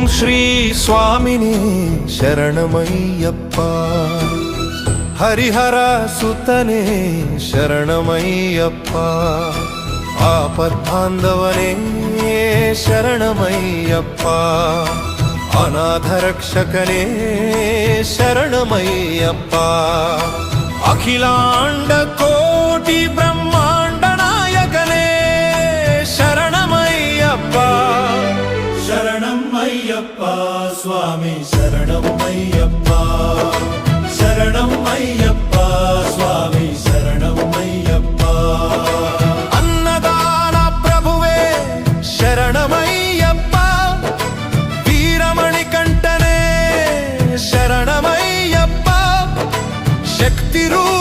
ಶ್ರೀ ಸ್ವಾಮಿನೇ ಶರಣಮಯ್ಯಪ್ಪ. ಹರಿಹರ ಸುತನೇ ಶರಣಮಯ್ಯಪ್ಪ. ಆಪದ್ಬಾಂಧವನೇ ಶರಣಮಯ್ಯಪ್ಪ. ಅನಾಥ ರಕ್ಷಕನೇ ಶರಣಮಯ್ಯಪ್ಪ. ಅಖಿಲಾಂಡ ಕೋಟಿ ಬ್ರಹ್ಮಾಂಡ ನಾಯಕನೇ ಶರಣಮಯ್ಯಪ್ಪ. ಶರಣಮಯ್ಯಪ್ಪ ಸ್ವಾಮಿ ಶರಣಮಯ್ಯಪ್ಪ. ಶರಣಮಯ್ಯಪ್ಪ ಸ್ವಾಮಿ ಶರಣಮಯ್ಯಪ್ಪ. ಅನ್ನದಾನ ಪ್ರಭುವೇ ಶರಣಮಯ್ಯಪ್ಪ. ವೀರಮಣಿಕಂಠನೇ ಶರಣಮಯ್ಯಪ್ಪ. ಶಕ್ತಿ ರೂಪ